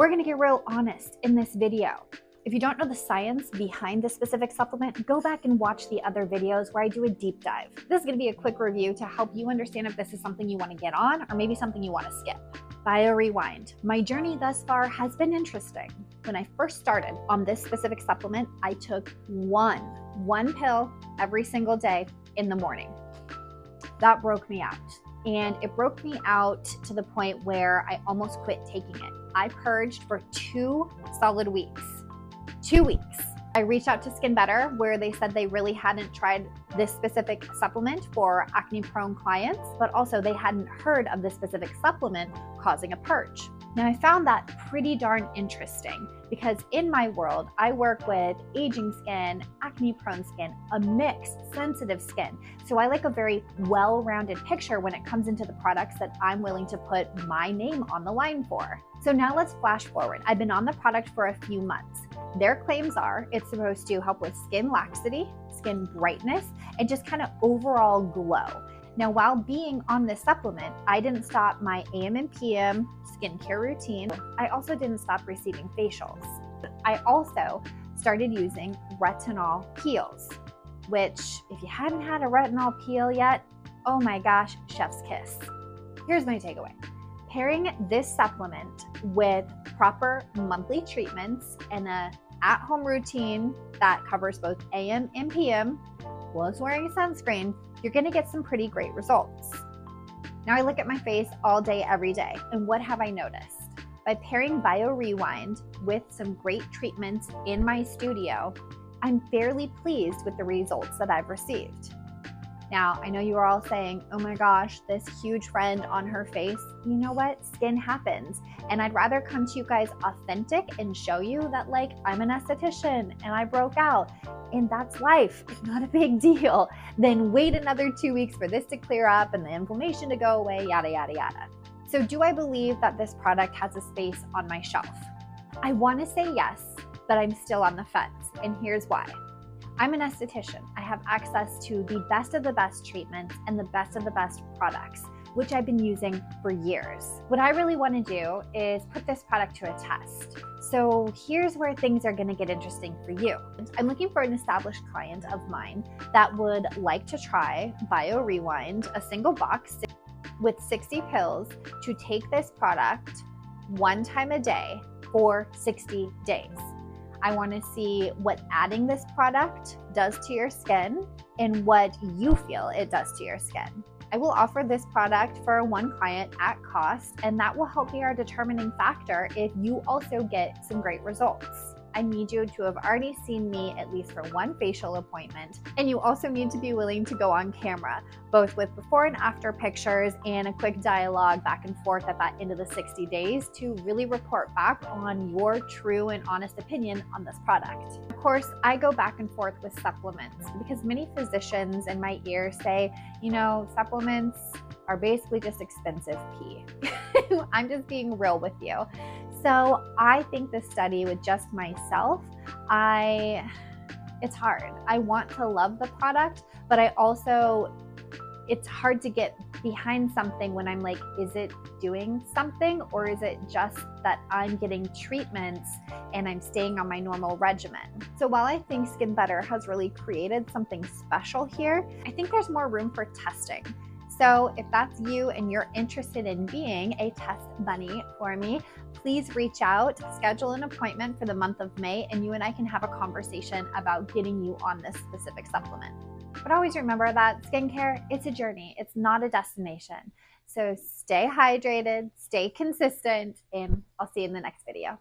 We're gonna get real honest in this video. If you don't know the science behind this specific supplement, go back and watch the other videos where I do a deep dive. This is gonna be a quick review to help you understand if this is something you wanna get on or maybe something you wanna skip. BioRewind. My journey thus far has been interesting. When I first started on this specific supplement, I took one pill every single day in the morning. That broke me out. And it broke me out to the point where I almost quit taking it. I purged for 2 solid weeks. 2 weeks. I reached out to SkinBetter where they said they really hadn't tried this specific supplement for acne-prone clients, but also they hadn't heard of this specific supplement causing a purge. Now I found that pretty darn interesting because in my world, I work with aging skin, acne-prone skin, a mixed, sensitive skin. So I like a very well-rounded picture when it comes into the products that I'm willing to put my name on the line for. So now let's flash forward. I've been on the product for a few months. Their claims are it's supposed to help with skin laxity, skin brightness, and just kind of overall glow. Now, while being on this supplement, I didn't stop my AM and PM skincare routine. I also didn't stop receiving facials. I also started using retinol peels, which if you hadn't had a retinol peel yet, oh my gosh, chef's kiss. Here's my takeaway. Pairing this supplement with proper monthly treatments and a at-home routine that covers both AM and PM, plus wearing sunscreen, you're gonna get some pretty great results. Now I look at my face all day, every day, and what have I noticed? By pairing BioRewind with some great treatments in my studio, I'm fairly pleased with the results that I've received. Now, I know you are all saying, oh my gosh, this huge friend on her face. You know what? Skin happens. And I'd rather come to you guys authentic and show you that like I'm an esthetician and I broke out and that's life. It's not a big deal. Then wait another 2 weeks for this to clear up and the inflammation to go away, yada, yada, yada. So do I believe that this product has a space on my shelf? I want to say yes, but I'm still on the fence. And here's why. I'm an esthetician. I have access to the best of the best treatments and the best of the best products, which I've been using for years. What I really want to do is put this product to a test. So here's where things are going to get interesting for you. I'm looking for an established client of mine that would like to try BioRewind, a single box with 60 pills, to take this product 1 time a day for 60 days. I want to see what adding this product does to your skin and what you feel it does to your skin. I will offer this product for 1 client at cost, and that will help be our determining factor if you also get some great results. I need you to have already seen me at least for 1 facial appointment, and you also need to be willing to go on camera, both with before and after pictures and a quick dialogue back and forth at that end of the 60 days to really report back on your true and honest opinion on this product. Of course, I go back and forth with supplements because many physicians in my ear say, you know, supplements are basically just expensive pee. I'm just being real with you. So I think this study with just myself, it's hard. I want to love the product, but it's hard to get behind something when I'm like, is it doing something or is it just that I'm getting treatments and I'm staying on my normal regimen? So while I think SkinBetter has really created something special here, I think there's more room for testing. So if that's you and you're interested in being a test bunny for me, please reach out, schedule an appointment for the month of May, and you and I can have a conversation about getting you on this specific supplement. But always remember that skincare, it's a journey. It's not a destination. So stay hydrated, stay consistent, and I'll see you in the next video.